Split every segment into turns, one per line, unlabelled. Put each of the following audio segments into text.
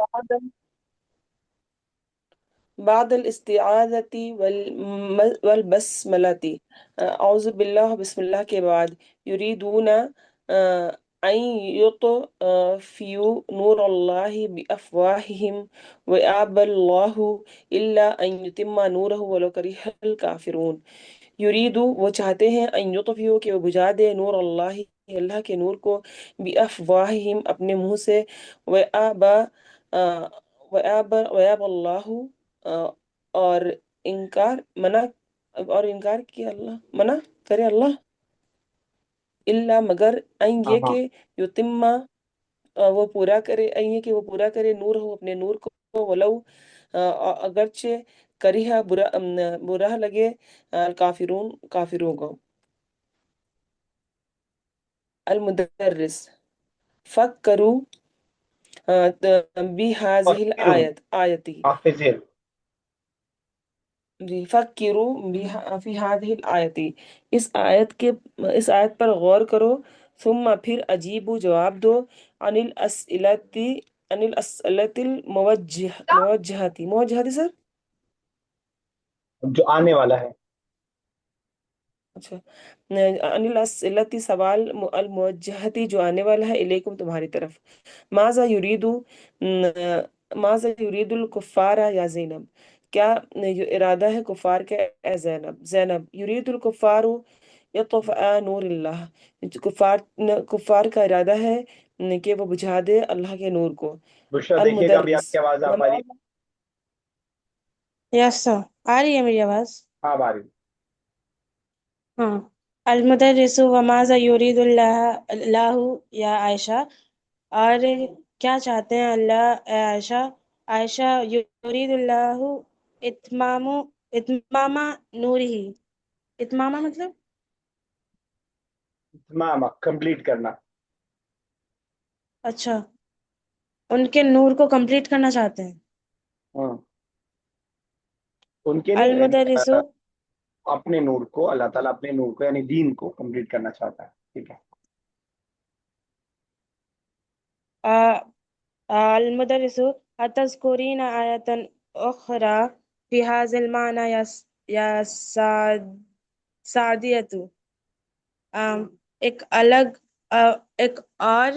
بعد بعد الاستعاذة والبسملة. أعوذ بالله بسم الله کے بعد يريدون أن يطفئوا نور الله بأفواههم ويأبى الله إلا أن يتم نوره ولو كره الكافرون. یریدو وہ چاہتے ہیں ان یطفئوا کہ وہ بجھا دے نور اللہ اللہ کے نور کو بافواہہم اپنے منہ سے وابا ویاب اللہ آ، اور انکار منع اور انکار کیا اللہ منع کرے اللہ الا مگر ان
ہاں
یہ
ہاں،
کہ یتما وہ پورا کرے ان یہ کہ وہ پورا کرے نور ہو اپنے نور کو ولو اگرچہ کریہ برا لگے الکافرون کافروں کو. المدرس فکروا بهذه
فکروا
آیتی
حافظ ہے.
جی فکروا فی هذه الآیتی اس آیت پر غور کرو ثم پھر عجیبو جواب دو عن الاسئلة موجہتی سر
جو آنے والا ہے.
اچھا عن الاسئلة سوال الموجہتی جو آنے والا ہے الیکم تمہاری طرف. ماذا یریدو ماذا یرید الکفار یا زینب کیا ارادہ ہے کفار کے اے زینب زینب یرید الکفار یطفئ نور اللہ کفار کا ارادہ ہے کہ وہ بجھا دے اللہ کے نور کو.
بشرا دیکھیے گا ابھی آپ
المدرس
کی آواز آ پا رہی ہے؟
یس سر، آ رہی ہے میری آواز؟
ہاں آ رہی ہے.
ہاں. المدرس وماذا یرید اللہ یا عائشہ، اور کیا چاہتے ہیں اللہ اے عائشہ. عائشہ یرید اللہ اتمام نور ہی. اتمامہ مطلب؟
اتمام کمپلیٹ کرنا.
اچھا، ان کے نور کو کمپلیٹ کرنا چاہتے ہیں.
ہاں، ان کے نہیں،
المدرس
اپنے نور کو، اللہ تعالیٰ اپنے نور کو یعنی دین کو کمپلیٹ کرنا چاہتا ہے. ٹھیک ہے.
المدرس أتذكرين آية أخرى في هذا المعنى يا سعدیہ. ایک الگ ایک اور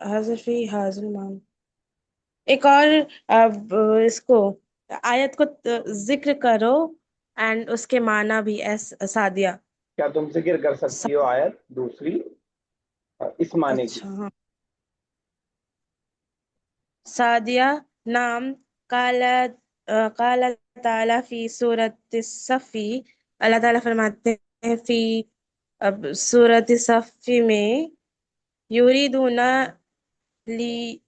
حاضر فی حاضر المعنى ایک اور اس کو آیت کو ذکر کرو اینڈ اس کے معنی بھی سعدیہ.
کیا تم ذکر کر سکتی ہو آیت دوسری اس معنی کی؟
اچھا ہاں. سعدیہ نام قال تعالیٰ فی سورۃ الصف. اللہ تعالیٰ فرماتے ہیں فی سورۃ الصف میں یریدون لی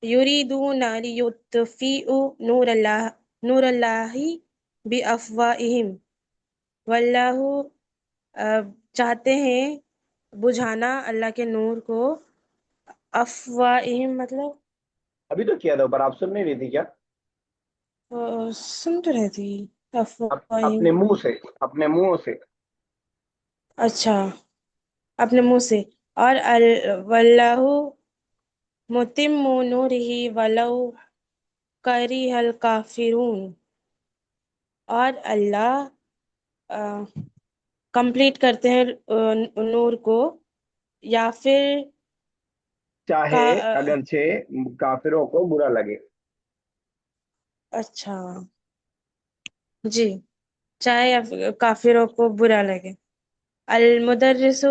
یریدون لیطفئوا نور اللہ بافواہہم واللہ چاہتے ہیں بجھانا اللہ کے نور کو افواہہم مطلب
ابھی تو کیا تھا اوپر، آپ سن نہیں رہی تھی کیا؟
سن تو رہی تھی افواہہم.
اپنے منہ سے، اپنے منہ سے.
اچھا، اپنے منہ سے. اور واللہ متم نورہ ولو کریہ الکافرون، اور اللہ کمپلیٹ کرتے ہیں نور کو یا پھر
چاہے
کا
اگرچہ کافروں کو برا لگے.
اچھا جی، چاہے کافروں کو برا لگے. المدرس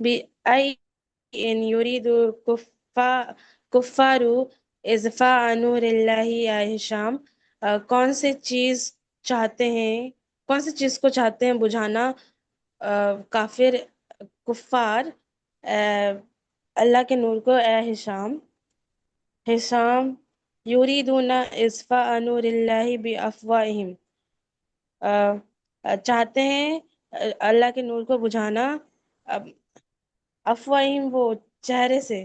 بأي إن يريد کفار اضفاء نور اللہ یا ہشام. کون سی چیز چاہتے ہیں، کون سی چیز کو چاہتے ہیں بجھانا کافر کفار اللہ کے نور کو اے ہشام. ہشام یریدون اضفاء نور اللہ بافواہہم، چاہتے ہیں اللہ کے نور کو بجھانا افواہہم وہ چہرے سے.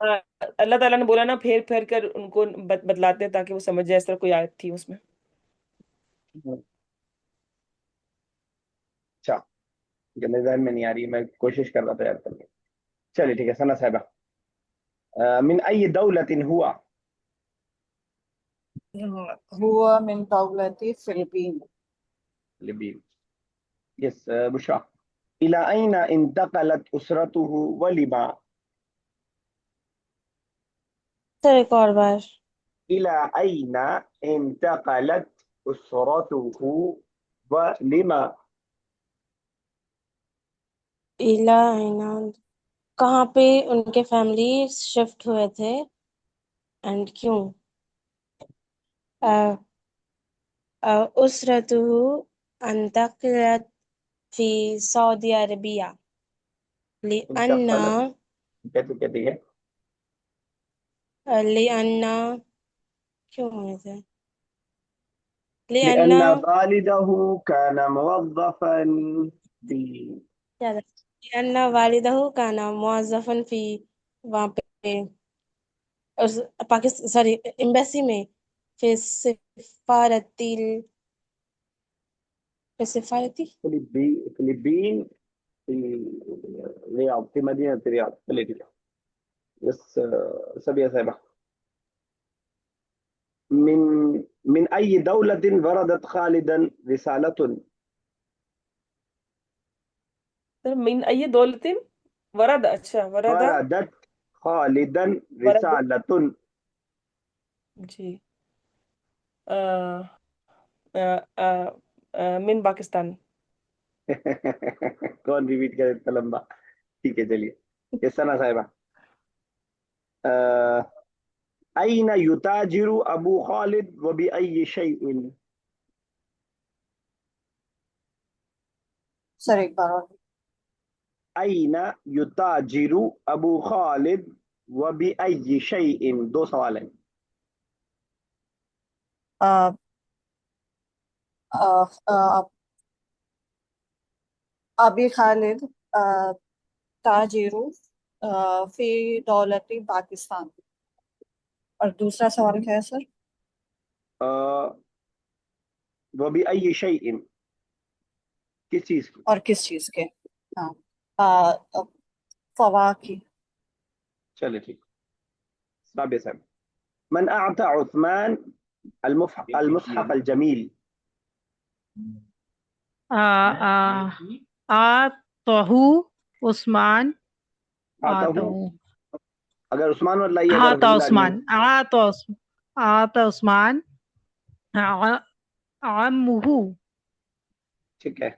اللہ تعالیٰ نے بولا نا پھیر پھیر کر ان کو بتلاتے ہیں تاکہ وہ سمجھ جائے، اس طرح کوئی آیت تھی اس میں.
اچھا میرے ذہن میں نہیں آ رہی، میں کوشش کر رہا تھا یاد کرنے. چلیے ٹھیک ہے. ثنا صاحبہ من ای دولت ہوا؟
هو من دولة فلبين.
لبنان. یس بشرا. الى اين انتقلت اسرته ولما؟
سر ایک اور بار.
الى اين انتقلت اسرته ولما؟
ایلا عناد، کہاں پہ ان کے فیملی شفٹ ہوئے تھے اینڈ کیوں؟ اسرتہ انتقلت فی سعودی عربیہ لأن
انتقلت کیسے کہتی ہے؟
لأن کیوں ہوئے تھے؟
لأن
لأن
والده كان موظفا في
لأن والدہ کا نام موظفن فی، وہاں پہ پاکستان سوری ایمبیسی میں، فی سفارتی فی سفارتی
فلبين في رياض، في مدينة رياض. چلیے ٹھیک ہے. يس سبيا صاحبة من أي دولة وردت خالدا رسالة؟
من ای دولت ورد، اچھا ورد
وردت خالدا
ورد
رسالة.
جی من پاکستان.
کون ریپیٹ کرے اتنا لمبا؟ ٹھیک ہے چلیے. یس ثنا صاحبہ أين يتاجر أبو خالد وبأي شيء؟
سر ایک بار اور.
أين يتاجر أبو خالد وبأي شيء؟ دو سوال ہیں.
آ- آ- آ- ابی خالد تاجر فی دولت پاکستان. اور دوسرا سوال کیا ہے سر؟
وبأي شيء، کس چیز کی؟
اور کس چیز کے؟ ہاں فواکی.
چلے ٹھیک. رابع صاحب من أعطى عثمان المصحف الجميل؟
آتہو عثمان،
آتہ
آتہو
اگر عثمان مطلب اگر
آتا
فضیلہ نہیں
عثمان، آتا عثمان عمہ،
ٹھیک ہے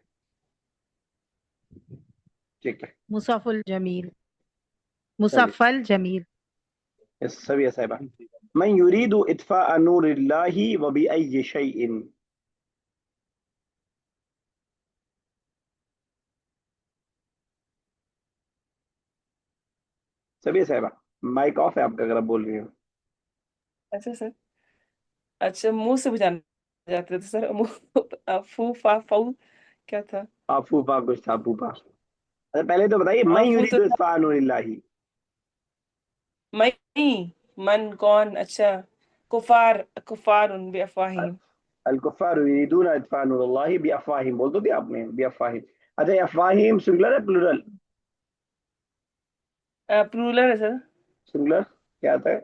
ٹھیک ہے.
مصف الجمیل،
چلیے
مصف الجمیل.
سبیہ صاحبہ من يريد إطفاء نور الله وبأي شيء؟ سبیہ صاحبہ مائک آف ہے آپ کا اگر آپ بول رہی ہو.
اچھا سر، اچھا منہ سے بجانا جاتے تھے سر. فو فا فو کیا تھا؟
آفوفا کچھ تھا پوپا. اچھا پہلے تو بتائیے من
فو
يريد
تو
إطفاء نور الله.
من کون؟ اچھا کفار، کفار بافواہہم.
الکفار یریدون اطفاء نور اللہ بافواہہم، بول تو دیا آپ نے بافواہہم. اچھا افواہم سنگولر ہے پلورل؟
پلورل ہے سر.
سنگولر کیا آتا ہے؟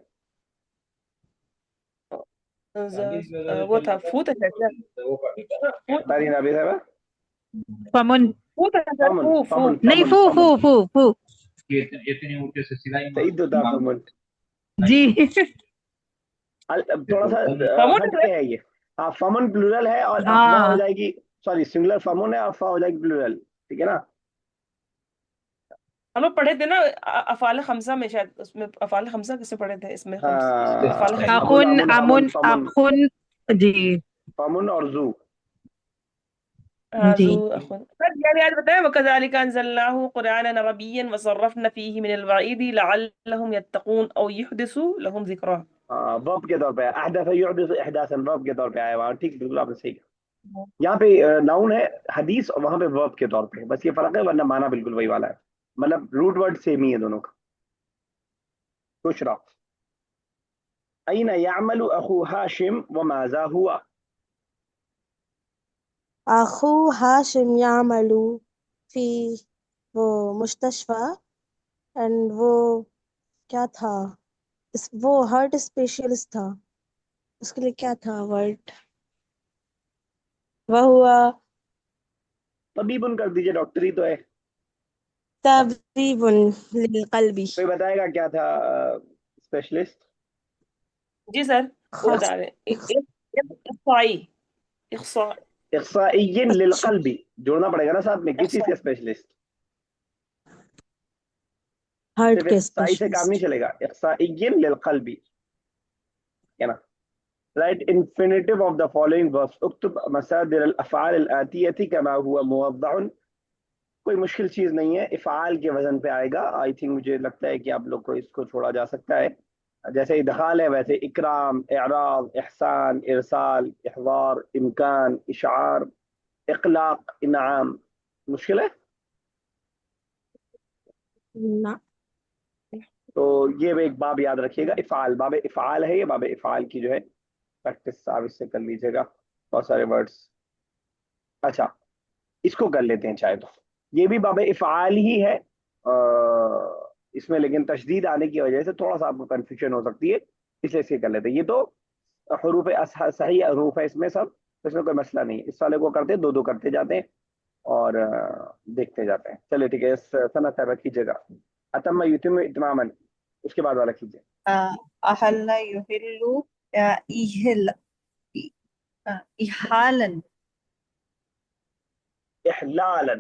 وہ تھا فوت ہے کیا؟
بتا رہی نابے صاحبہ.
فمن،
فوت ہے سر،
فمن
فو فو.
فمن
نہیں
فمن
فو فو
فمن
فو فو
صحیح تو تھا فمن.
جی.
تھوڑا سا
فموت
ہٹ
ہے
کے ہے یہ. ہاں فمن پلورل ہے اور افواہ ہو
ہاں
جائے گی، سوری سنگولر فمن ہے، افواہ ہو جائے گی پلورل. ٹھیک ہے نا.
ہم لوگ پڑھے تھے نا افعال خمسہ میں، شاید اس میں افعال خمسہ کس میں پڑھے تھے؟ اس میں افعال خمسہ.
ابن
اخن
امن
امن
فمن فمن
اخن. جی
فمن اور زو.
ہاں
جی.
زو اخن. سر یہ آیت بتائیں وَكَذَلِكَ أَنزَلْنَاهُ قُرْآنًا عَرَبِيًّا وَصَرَّفْنَا فِيهِ مِنَ الْوَعِيدِ لَعَلَّهُمْ يَتَّقُونَ أَوْ يُحْدِثُ لَهُمْ ذِكْرًا.
وب کے طور پہ احدث یحدث احداثا، وب کے طور پہ آیا وہاں. ٹھیک بالکل آپ نے صحیح کہا. یہاں پہ ناؤن ہے حدیث اور وہاں پہ ورب کے طور پہ، بس یہ فرق ہے ورنہ معنی بالکل وہی والا ہے. مطلب روٹ ورڈ سیم ہی ہے دونوں کا. بشرى أين يعمل أخو هاشم وماذا هو؟
أخو هاشم يعمل في وہ مستشفى and وہ کیا تھا وہ ہارٹ اسپیشلسٹ تھا اس کے لیے کیا تھا ورڈ وہ
طبیب کر دیجئے، ڈاکٹر ہی تو ہے.
طبيب للقلب
کوئی بتائے گا کیا تھا اسپیشلسٹ؟
جی سر وہ
خاص
بتا رہے ہیں اخصائی اخصاء
اخصائی
اچھا
للقلب جوڑنا پڑے گا نا ساتھ میں، کس چیز
اخصاء
کا اسپیشلسٹ؟
ہارٹ
صرف
کے
اخصائی سے کام نہیں
اسپیشلسٹ
چلے گا، اخصائی للقلب ہے نا. Write infinitive of the following verbs. اكتب مصادر الافعال الآتية كما هو موضع. کوئی مشکل چیز نہیں ہے، افعال کے وزن پہ آئے گا. آئی تھنک مجھے لگتا ہے کہ آپ لوگ کو اس کو چھوڑا جا سکتا ہے. جیسے ادخال ہے ویسے اکرام، اعراض، احسان، ارسال، احضار، امکان، اشعار، اقلاق، انعام. مشکل ہے؟
نہ
تو یہ ایک باب یاد رکھیے گا، افعال، باب افعال ہے یہ. باب افعال کی جو ہے پریکٹس آپ اس سے کر لیجیے گا، بہت سارے ورڈز. اچھا اس کو کر لیتے ہیں چاہے تو، یہ بھی باب افعال ہی ہے. اس میں لیکن تشدید آنے کی وجہ سے تھوڑا سا آپ کو کنفیوژن ہو سکتی ہے، اس لیے اس کے کر لیتے ہیں. یہ تو حروف صحیح حروف ہے اس میں سب، اس میں کوئی مسئلہ نہیں. اس والے کو کرتے دو دو کرتے جاتے ہیں اور دیکھتے جاتے ہیں. چلے ٹھیک ہے، سنا صاحبہ کیجیے گا. اتم یتم اتماما، اس کے بعد والا کیجیے.
احل یحل احل احالا
احلالا،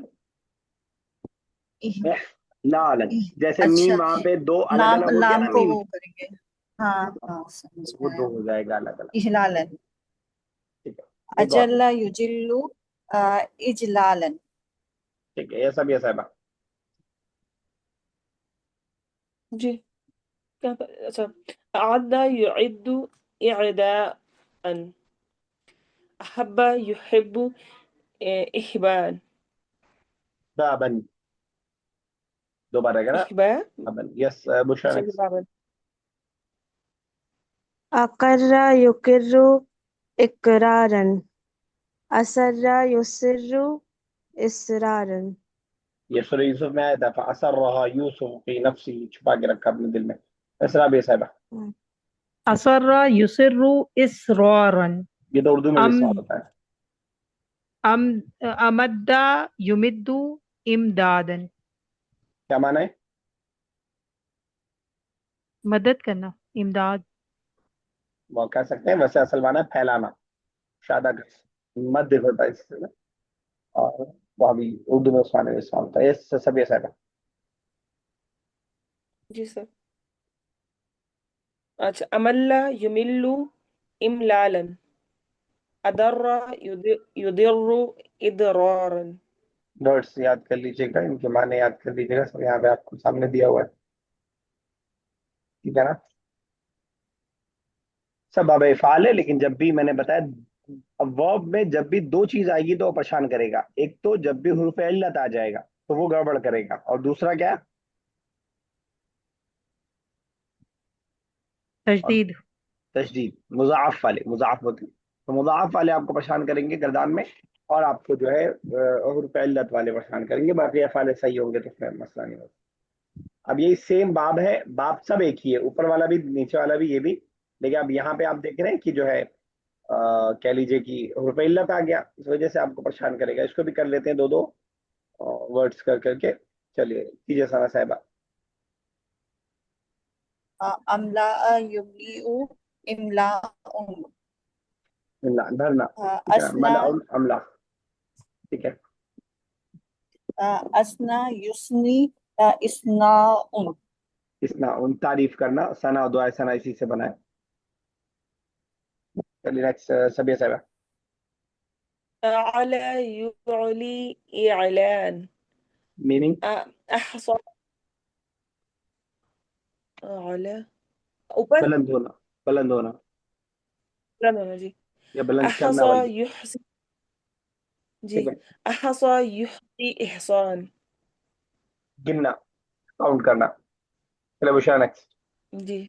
احلالا، جیسے
اچھا
میم وہاں پہ دو الگ
لام
الگ ہو گیا
لام
نا
کو
میم،
وہ کریں گے. ہاں ہاں سمجھ
وہ
میں
دو
آیا.
ہو جائے گا الگ الگ.
احلالا
ٹھیک ہے ایک اور.
اجل یجل اجلالا.
ٹھیک ہے یہ سب یہ صاحبہ.
جی کیا اچھا اعد يعد اعداء احب يحب احبان
بابا دوبارہ نا.
احبان
بابا یس بشرا
اچھا
next.
بابا
أقر يقر إقرارا أسر يسر إسرارا.
یہ سورہ یوسف میں آیا تھا فَأَسَرَّهَا يُوسُفُ فِي نَفْسِهِ، چھپا کے رکھا اپنے دل میں. اسرا بے صاحبہ،
اسر یسر اسرارا.
یہ تو اردو میں بھی
ام
سوال ہوتا ہے.
ام امد یمد امدادا.
کیا معنی ہے؟
مدد کرنا، امداد.
وہ کہہ سکتے ہیں، ویسے اصل معنی ہے پھیلانا، شادہ کا مد ہوتا ہے اس سے نا. اور وہ بھی اردو میں اس معنی میں سوال ہوتا ہے. یہ سب یہ صاحبہ.
جی سر. اچھا امل یمل املالا ادر يضر اضرارا.
ورڈس یاد کر لیجیے گا، ان کے معنی یاد کر لیجیے گا، سب یہاں پہ آپ کو سامنے دیا ہوا ہے. ٹھیک ہے نا. سب باب افعال ہے، لیکن جب بھی میں نے بتایا ورب میں جب بھی دو چیز آئے گی تو وہ پریشان کرے گا. ایک تو جب بھی حروف علت آ جائے گا تو وہ گڑبڑ کرے گا، اور دوسرا کیا؟ اور
تجدید.
تشدید. مضاعف والے، مضاعف ہوتے ہیں تو مضاعف والے آپ کو پریشان کریں گے گردان میں، اور آپ کو جو ہے حروف علت والے پریشان کریں گے. باقی افعال صحیح ہوں گے تو پھر مسئلہ نہیں ہوتا. اب یہی سیم باب ہے، باب سب ایک ہی ہے، اوپر والا بھی نیچے والا بھی یہ بھی. لیکن اب یہاں پہ آپ دیکھ رہے ہیں کہ جو ہے کہہ لیجیے کہ حروف علت آ گیا، اس وجہ سے آپ کو پریشان کرے گا. اس کو بھی کر لیتے ہیں دو دو ورڈز کر کر کے. چلیے کیجیے سارا صاحبہ.
املا یملی املا.
دھرنا ٹھیک ہے نا.
اسنا
ملعون املا. ٹھیک ہے.
اسنا یسنی اسنا.
اسنا ان تعریف کرنا، ثنا و دعائے ثنا اسی سے بنا ہے. چلیے نیکسٹ سبیہ صاحبہ.
اعلى يعلي اعلان
میننگ
احصى اعلى اوپر
بلند ہونا، بلند ہونا
بلند ہونا. جی
یا بلند کرنا
احصى
والی.
يحصي. جی
ٹھیک ہے.
احصى يحصي احصان.
گننا، کاؤنٹ کرنا. چلے بشرا نیکسٹ.
جی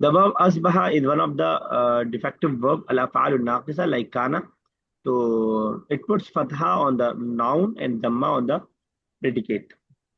The verb asbaha is one of the defective verb ala fa'al naqisa like kana. So it puts fatha on the noun and dhamma on the predicate.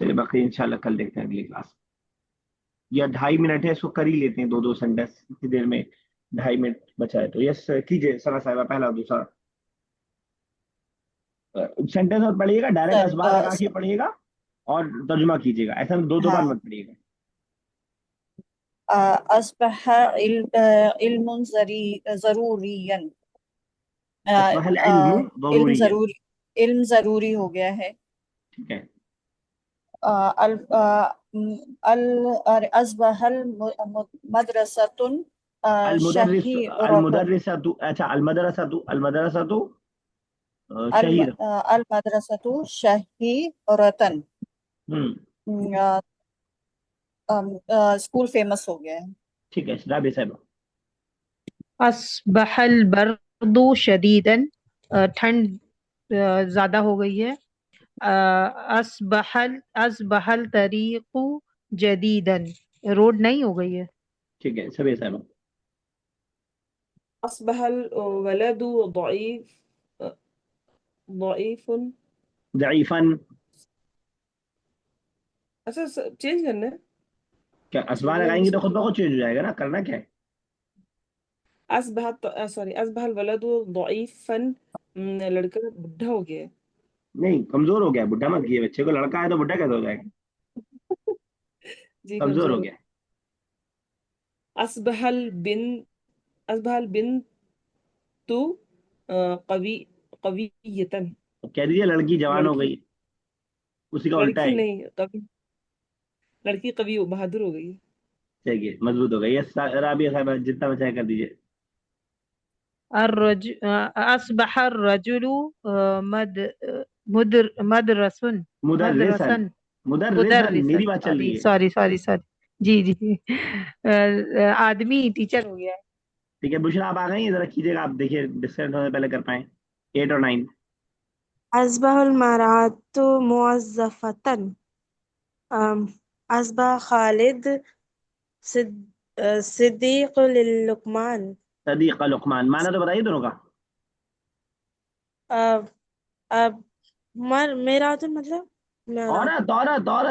چلیے باقی انشاءاللہ کل دیکھتے ہیں اگلی کلاس، یا 2.5 منٹ ہے اس کو کر ہی لیتے ہیں، دو سینٹینس اتنی دیر میں 2.5 منٹ بچا ہے تو یس کیجیے سنا صاحبہ پہلا اور دوسرا سینٹینس اور پڑھیے گا، ڈائریکٹ
طيب
اسباح لگا کے پڑھیے گا اور ترجمہ کیجیے گا، ایسا دو بار
ها
مت پڑھیے گا.
أصبح علم ضروريا
اصبح العلم
علم
ضروری ہے.
ضروری، علم ضروری ہو گیا ہے.
ٹھیک ہے،
أصبح مدرسة
المدرس
شهيرة.
المدرسة اچھا المدرسة شہیر.
المدرسة شهيرة. اسکول فیمس ہو گیا ہے.
ٹھیک ہے رابع صاحبہ.
اصبح البرد شدیدا، ٹھنڈ زیادہ ہو گئی ہے. اصبح الطریق جدیدا، روڈ نئی ہو گئی ہے.
ٹھیک ہے سبع صاحبہ.
اصبح الولد ضعیف.
ضعیفا،
اچھا چینج کرنا ہے.
کیا اسباح لگائیں گے تو خود بخود چینج ہو جائے گا نا، کرنا کیا ہے.
اصبح الولد ضعیفا، لڑکا بڈھا ہو گیا ہے.
نہیں کمزور ہو گیا، بڈھا مت کیے، بچے کو لڑکا ہے تو بڈھا کیسے ہو جائے گا،
جی
کمزور ہو
ہو
گیا.
اصبح البنت قویتا.
کہہ دیجیے لڑکی جوان ہو
لڑکی
گئی، اسی کا الٹا
لڑکی
ہے.
نہیں قوی، لڑکی قوی بہادر ہو گئی.
چلیے مضبوط ہو گئی. یس رابعہ صاحبہ جتنا بچائے کر دیجیے.
اصبح الرجل مدرسن
مدرسن،
مدرسن
مدرسن
مدرسن
میری بات چل رہی ہے.
سوری جی آدمی ٹیچر ہو گیا ہے.
ٹھیک ہے بشرا آپ آ گئی ہیں، ذرا کیجیے گا آپ، دیکھیے ڈسکنٹ ہونے سے پہلے کر پائیں. 8 اور 9.
أصبح المرأة موظفة. أصبح خالد صديق للقمان.
صدیق لقمان، مانا تو بتائیے دونوں کا.
میرا تو مطلب
عورت عورت عورت